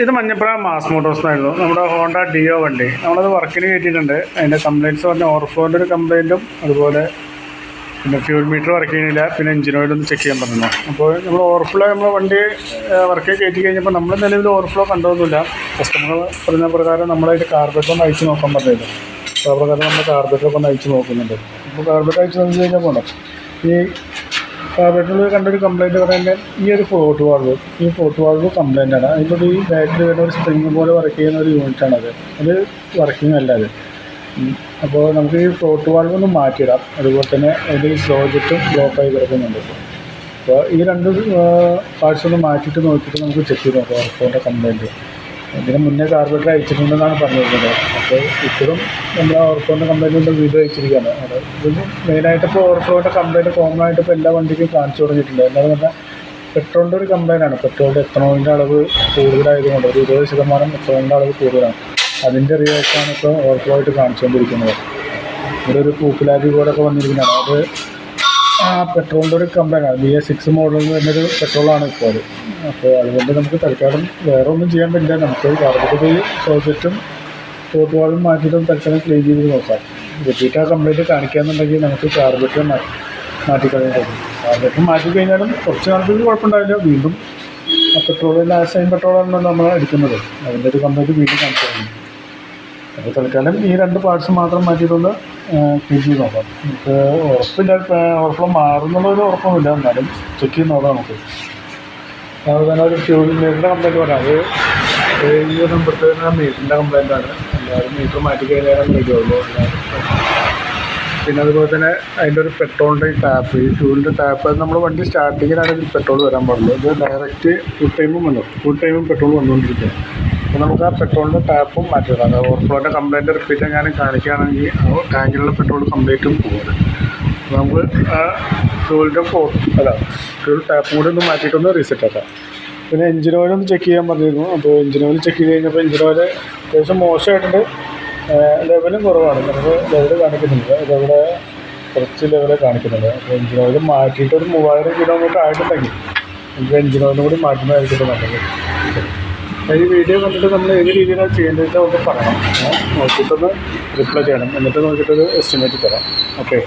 ഇത് Manjappura mass Motors എന്നായിരുന്നു നമ്മുടെ ഹോണ്ട ഡിയോ വണ്ടി. നമ്മളത് വർക്കിന് കയറ്റിയിട്ടുണ്ട്. അതിൻ്റെ കംപ്ലയിൻറ്റ്സ് പറഞ്ഞ ഓവർഫ്ലോൻ്റെ ഒരു കംപ്ലയിൻറ്റും അതുപോലെ പിന്നെ ഫ്യൂൽ മീറ്റർ വർക്ക് ചെയ്യുന്നില്ല, പിന്നെ എഞ്ചിൻ ഓയിൽ ഒന്ന് ചെക്ക് ചെയ്യാൻ പറഞ്ഞു. അപ്പോൾ നമ്മൾ ഓവർഫ്ലോ നമ്മൾ വണ്ടി വർക്ക് കയറ്റി കഴിഞ്ഞപ്പോൾ നമ്മൾ നിലവിൽ ഓവർഫ്ലോ കണ്ടതൊന്നുമില്ല. കസ്റ്റമർ പറഞ്ഞ പ്രകാരം നമ്മളതിൻ്റെ കാർബറേറ്റർ ഒന്ന് അയച്ച് നോക്കാൻ പറഞ്ഞില്ല. അപ്പോൾ ആ പ്രകാരം നമ്മൾ കാർബറേറ്ററൊക്കെ ഒന്ന് അയച്ച് നോക്കുന്നുണ്ട്. അപ്പോൾ കാർബറേറ്റർ അയച്ച് നോക്കി കഴിഞ്ഞാൽ പോകണം ഈ കാർബറേറ്ററിൽ കണ്ടൊരു കംപ്ലയിൻറ്റ് പറയുന്നത് ഈ ഒരു ഫോർട്ട് വാൾവ് കംപ്ലയിൻ്റ് ആണ്. അതിൻ്റെ ഈ ബാറ്ററി വരുന്ന ഒരു സ്പ്രിങ് പോലെ വർക്ക് ചെയ്യുന്ന ഒരു യൂണിറ്റാണത്. അത് വർക്കിംഗ് അല്ല അത്. അപ്പോൾ നമുക്ക് ഈ ഫോർട്ട് വാൾവ് ഒന്ന് മാറ്റിയിടാം. അതുപോലെ തന്നെ അതിൻ്റെ ഈ സ്ലോജറ്റും ബ്ലോക്കായി കിടക്കുന്നുണ്ട്. അപ്പോൾ ഈ രണ്ട് പാർട്സ് ഒന്ന് മാറ്റിയിട്ട് നോക്കിയിട്ട് നമുക്ക് ചെക്ക് ചെയ്ത് നോക്കാം ഓവർഫ്ലോൻ്റെ കംപ്ലയിൻറ്റ്. ഇതിന് മുന്നേ കാർബറേറ്റർ അയച്ചിട്ടുണ്ടെന്നാണ് പറഞ്ഞിരിക്കുന്നത്. അപ്പോൾ ഇപ്പോഴും നമ്മൾ ഓവർഫ്ലോൻ്റെ കംപ്ലയിൻറ്റ് വീഡിയോ അയച്ചിരിക്കുകയാണ്. അത് ഇത് മെയിനായിട്ട് ഇപ്പോൾ ഓവർഫ്ലോൻ്റെ കംപ്ലയിൻറ്റ് കോമൺ ആയിട്ട് ഇപ്പോൾ എല്ലാ വണ്ടിക്കും കാണിച്ചു തുടങ്ങിയിട്ടുണ്ട്. എന്താണെന്ന് പറഞ്ഞാൽ പെട്രോളിൻ്റെ ഒരു കംപ്ലയിൻ്റ് ആണ്. പെട്രോളിൻ്റെ എത്തനോളിൻ്റെ അളവ് കൂടുതലായതുകൊണ്ട് ഒരു 20% എത്തനോളിൻ്റെ അളവ് കൂടുതലാണ്. അതിൻ്റെ റിയാക്ഷനാണ് ഇപ്പോൾ ഓവർഫ്ലോ ആയിട്ട് കാണിച്ചുകൊണ്ടിരിക്കുന്നത്. ഇവിടെ ഒരു പൂക്കുലാബി ബോർഡൊക്കെ വന്നിരിക്കുന്നതാണ്. അത് പെട്രോളിൻ്റെ ഒരു കംപ്ലയിൻ്റാണ്. BS6 മോഡലിൽ വരുന്നൊരു പെട്രോളാണ് ഇപ്പോൾ അത്. അപ്പോൾ അതുകൊണ്ട് നമുക്ക് തൽക്കാലം വേറെ ഒന്നും ചെയ്യാൻ പറ്റില്ല. നമുക്ക് കാർബറേറ്റർ സോക്കറ്റും ഫോർട്ട് വാൾവും മാറ്റിയിട്ടും തൽക്കാലം ക്ലീൻ ചെയ്ത് നോക്കാം. റിപ്പീറ്റ് ആ കംപ്ലയിൻറ്റ് കാണിക്കുകയെന്നുണ്ടെങ്കിൽ നമുക്ക് കാർബറേറ്റർ മാറ്റിക്കളയാൻ കഴിയും. കാർബറേറ്റർ മാറ്റി കഴിഞ്ഞാലും കുറച്ച് നാളത്തേക്ക് കുഴപ്പമുണ്ടാവില്ല. വീണ്ടും ആ പെട്രോളിൽ സെയിം പെട്രോളാണ് നമ്മൾ അടിക്കുന്നത്. അതിൻ്റെ ഒരു കംപ്ലയിൻറ്റ് വീണ്ടും കാണിച്ചു തുടങ്ങി. അപ്പോൾ തൽക്കാലം ഈ രണ്ട് പാർട്സ് മാത്രം മാറ്റിയിട്ടൊന്ന് ക്ലീൻ ചെയ്ത് നോക്കാം. നമുക്ക് ഉറപ്പില്ല ഓവർഫ്ലോ മാറുന്നുള്ളൊരു ഉറപ്പൊന്നുമില്ല. എന്നാലും ചെക്ക് ചെയ്ത് നോക്കാം നമുക്ക്. അതുപോലെ തന്നെ ഒരു ഫ്യൂൽ മീറ്ററിൻ്റെ കംപ്ലയിൻറ്റ് പറയാം. അത് ഈ ഒരു നമ്പറിൽ വരുന്ന മീറ്ററിൻ്റെ കംപ്ലയിൻ്റാണ്. എല്ലാവരും മീറ്റർ മാറ്റി കഴിഞ്ഞാലും റെഡിയാവുള്ളൂ. പിന്നെ അതുപോലെ തന്നെ അതിൻ്റെ ഒരു പെട്രോളിൻ്റെ ടാപ്പ്, ഈ ഫ്യൂലിൻ്റെ ടാപ്പ്, അത് നമ്മൾ വണ്ടി സ്റ്റാർട്ടിങ്ങിലാണ് ഇതിൽ പെട്രോൾ വരാൻ പാടുള്ളൂ. ഇത് ഡയറക്റ്റ് ഫുൾ ടൈമും പെട്രോൾ വന്നുകൊണ്ടിരിക്കുക. അപ്പോൾ നമുക്ക് ആ പെട്രോളിൻ്റെ ടാപ്പും മാറ്റിയിടാം. അത് ഓവർഫ്ലോൻ്റെ കംപ്ലയിൻറ്റ് റിപ്പീറ്റ് എങ്ങാനും കാണിക്കുകയാണെങ്കിൽ ആ ടാങ്കിലുള്ള പെട്രോൾ കംപ്ലീറ്റും പോകുന്നത്. അപ്പോൾ നമുക്ക് ആ ഫ്യൂൽ ടാപ്പും കൂടി ഒന്ന് മാറ്റിയിട്ടൊന്ന് റീസെറ്റ് ആക്കാം. പിന്നെ എഞ്ചിൻ ഓയിൽ ഒന്ന് ചെക്ക് ചെയ്യാൻ പറഞ്ഞിരുന്നു. അപ്പോൾ എഞ്ചിൻ ഓയിൽ ചെക്ക് ചെയ്ത് കഴിഞ്ഞപ്പോൾ എഞ്ചിൻ ഓയിൽ അത്യാവശ്യം മോശമായിട്ടുണ്ട്. ലെവലും കുറവാണ്. നമുക്ക് ലെവൽ കാണിക്കുന്നുണ്ട്. അതവിടെ കുറച്ച് ലെവലേ കാണിക്കുന്നുണ്ട്. അപ്പോൾ എഞ്ചിൻ ഓയിൽ മാറ്റിയിട്ട് ഒരു 3000 കിലോമീറ്റർ ആയിട്ടുണ്ടെങ്കിൽ നമുക്ക് എഞ്ചിൻ ഓയിലും കൂടി മാറ്റുന്നതായിരിക്കും നല്ലത്. ഈ വീഡിയോ കണ്ടിട്ട് നമ്മൾ ഏത് രീതിയിലാണ് ചെയ്യേണ്ടത് നമുക്ക് പറയണം. നോക്കിയിട്ടൊന്ന് റിപ്ലൈ ചെയ്യണം. എന്നിട്ട് നോക്കിയിട്ടൊരു എസ്റ്റിമേറ്റ് തരാം. ഓക്കെ.